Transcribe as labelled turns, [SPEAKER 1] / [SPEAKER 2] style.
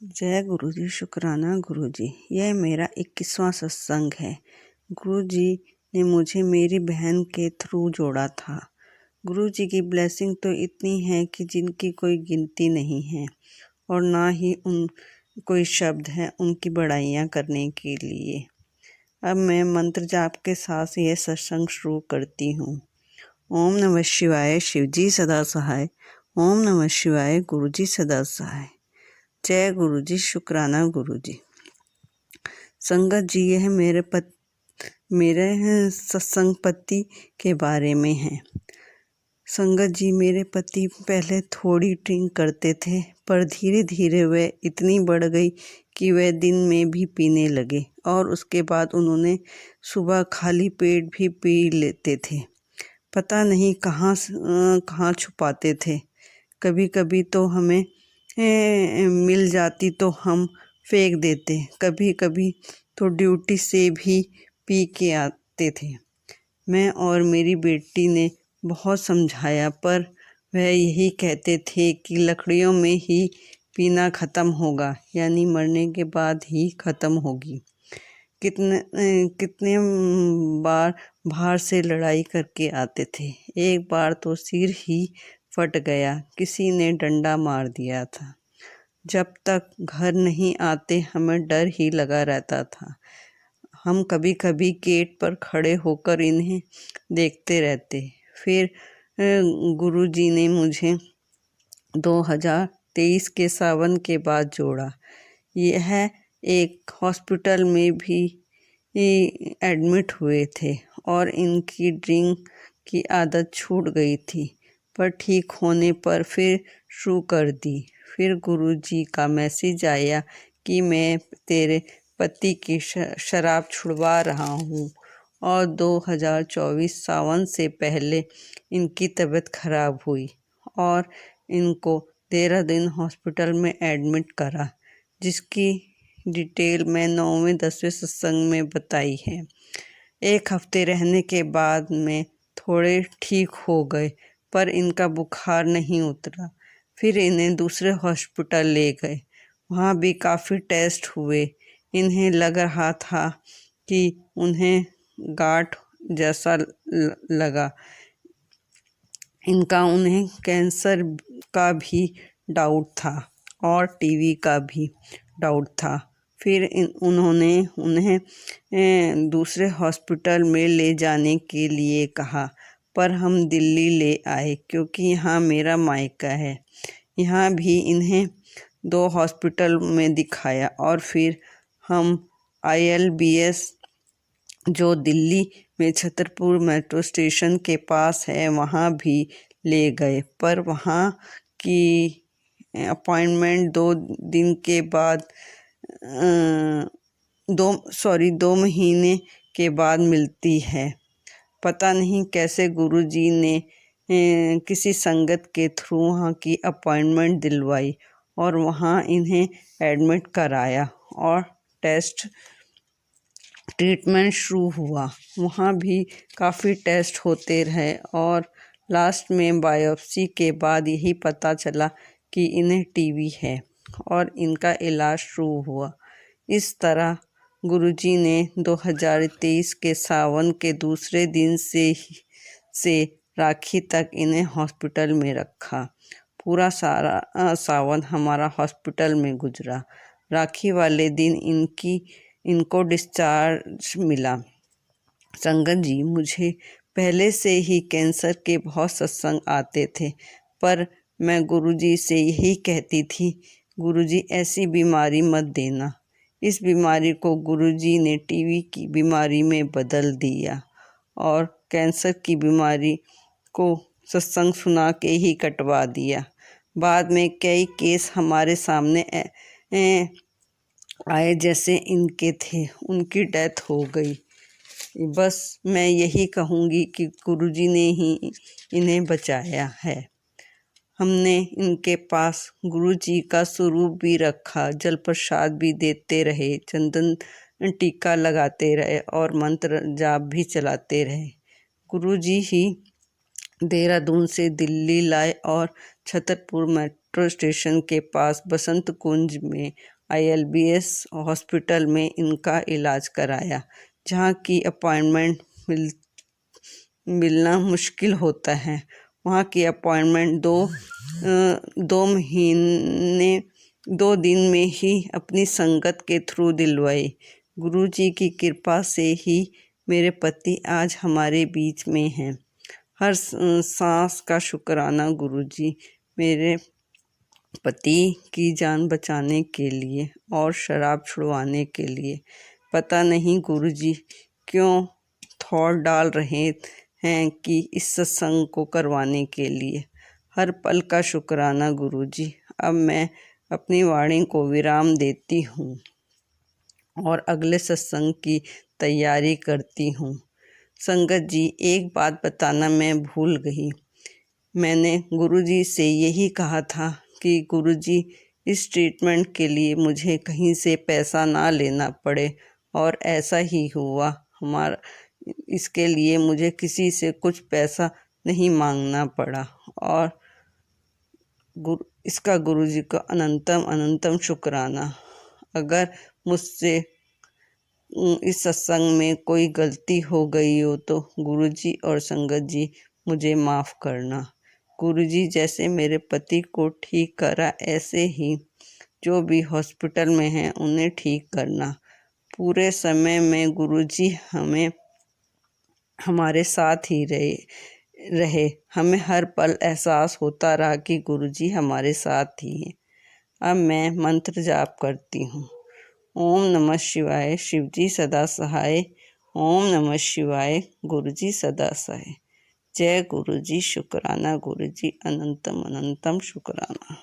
[SPEAKER 1] जय गुरु जी। शुक्राना गुरु जी। यह मेरा 21वां सत्संग है। गुरु जी ने मुझे मेरी बहन के थ्रू जोड़ा था। गुरु जी की ब्लेसिंग तो इतनी है कि जिनकी कोई गिनती नहीं है और ना ही उन कोई शब्द है उनकी बड़ाइयाँ करने के लिए। अब मैं मंत्र जाप के साथ यह सत्संग शुरू करती हूँ। ओम नमः शिवाय, शिव जी सदा सहाय। ओम नमः शिवाय, गुरु जी सदा सहाय। जय गुरु जी। शुक्राना गुरु जी। संगत जी, यह मेरे सत्संग पति के बारे में है। संगत जी, मेरे पति पहले थोड़ी ड्रिंक करते थे, पर धीरे धीरे वह इतनी बढ़ गई कि वह दिन में भी पीने लगे और उसके बाद उन्होंने सुबह खाली पेट भी पी लेते थे। पता नहीं कहाँ छुपाते थे। कभी कभी तो हमें मिल जाती तो हम फेंक देते, कभी कभी तो ड्यूटी से भी पी के आते थे। मैं और मेरी बेटी ने बहुत समझाया, पर वह यही कहते थे कि लकड़ियों में ही पीना ख़त्म होगा, यानी मरने के बाद ही ख़त्म होगी। कितने बार बाहर से लड़ाई करके आते थे। एक बार तो सिर ही फट गया, किसी ने डंडा मार दिया था। जब तक घर नहीं आते हमें डर ही लगा रहता था। हम कभी कभी गेट पर खड़े होकर इन्हें देखते रहते। फिर गुरुजी ने मुझे 2023 के सावन के बाद जोड़ा। यह एक हॉस्पिटल में भी एडमिट हुए थे और इनकी ड्रिंक की आदत छूट गई थी, पर ठीक होने पर फिर शुरू कर दी। फिर गुरुजी का मैसेज आया कि मैं तेरे पति की शराब छुड़वा रहा हूँ और 2024 सावन से पहले इनकी तबीयत खराब हुई और इनको 13 दिन हॉस्पिटल में एडमिट करा, जिसकी डिटेल मैं 9वें-10वें सत्संग में बताई है। 1 हफ्ते रहने के बाद में थोड़े ठीक हो गए, पर इनका बुखार नहीं उतरा। फिर इन्हें दूसरे हॉस्पिटल ले गए। वहाँ भी काफ़ी टेस्ट हुए। इन्हें लग रहा था कि उन्हें गांठ जैसा लगा। उन्हें कैंसर का भी डाउट था और टीबी का भी डाउट था। फिर उन्होंने उन्हें दूसरे हॉस्पिटल में ले जाने के लिए कहा, पर हम दिल्ली ले आए क्योंकि यहाँ मेरा मायका है। यहाँ भी इन्हें 2 हॉस्पिटल में दिखाया और फिर हम ILBS जो दिल्ली में छतरपुर मेट्रो स्टेशन के पास है वहाँ भी ले गए, पर वहाँ की अपॉइंटमेंट 2 दिन के बाद 2 महीने के बाद मिलती है। पता नहीं कैसे गुरुजी ने किसी संगत के थ्रू वहाँ की अपॉइंटमेंट दिलवाई और वहाँ इन्हें एडमिट कराया और ट्रीटमेंट शुरू हुआ। वहाँ भी काफ़ी टेस्ट होते रहे और लास्ट में बायोप्सी के बाद यही पता चला कि इन्हें टीबी है और इनका इलाज शुरू हुआ। इस तरह गुरुजी ने 2023 के सावन के दूसरे दिन से राखी तक इन्हें हॉस्पिटल में रखा। पूरा सारा सावन हमारा हॉस्पिटल में गुजरा। राखी वाले दिन इनको डिस्चार्ज मिला। संगत जी, मुझे पहले से ही कैंसर के बहुत सत्संग आते थे, पर मैं गुरुजी से यही कहती थी, गुरुजी ऐसी बीमारी मत देना। इस बीमारी को गुरुजी ने टीबी की बीमारी में बदल दिया और कैंसर की बीमारी को सत्संग सुना के ही कटवा दिया। बाद में कई केस हमारे सामने आए जैसे इनके थे, उनकी डेथ हो गई। बस मैं यही कहूँगी कि गुरुजी ने ही इन्हें बचाया है। हमने इनके पास गुरुजी का स्वरूप भी रखा, जल प्रसाद भी देते रहे, चंदन टीका लगाते रहे और मंत्र जाप भी चलाते रहे। गुरुजी ही देहरादून से दिल्ली लाए और छतरपुर मेट्रो स्टेशन के पास बसंत कुंज में ILBS हॉस्पिटल में इनका इलाज कराया, जहाँ की अपॉइंटमेंट मिलना मुश्किल होता है। वहाँ की अपॉइंटमेंट 2 दिन में ही अपनी संगत के थ्रू दिलवाई। गुरुजी की कृपा से ही मेरे पति आज हमारे बीच में हैं। हर सांस का शुक्राना गुरुजी। मेरे पति की जान बचाने के लिए और शराब छुड़वाने के लिए। पता नहीं गुरुजी क्यों थॉट डाल रहे हैं कि इस सत्संग को करवाने के लिए। हर पल का शुक्राना गुरुजी। अब मैं अपनी वाणी को विराम देती हूँ और अगले सत्संग की तैयारी करती हूँ। संगत जी, एक बात बताना मैं भूल गई। मैंने गुरुजी से यही कहा था कि गुरुजी इस ट्रीटमेंट के लिए मुझे कहीं से पैसा ना लेना पड़े, और ऐसा ही हुआ। इसके लिए मुझे किसी से कुछ पैसा नहीं मांगना पड़ा, और इसका गुरुजी का अनंतम अनंतम शुक्राना। अगर मुझसे इस सत्संग में कोई गलती हो गई हो तो गुरुजी और संगत जी मुझे माफ़ करना। गुरुजी जैसे मेरे पति को ठीक करा, ऐसे ही जो भी हॉस्पिटल में हैं उन्हें ठीक करना। पूरे समय में गुरुजी हमारे साथ ही रहे। हमें हर पल एहसास होता रहा कि गुरुजी हमारे साथ ही हैं। अब मैं मंत्र जाप करती हूँ। ओम नमः शिवाय, शिवजी सदा सहाय। ओम नमः शिवाय, गुरुजी सदा सहाय। जय गुरुजी, शुक्राना गुरुजी, अनंतम अनंतम शुक्राना।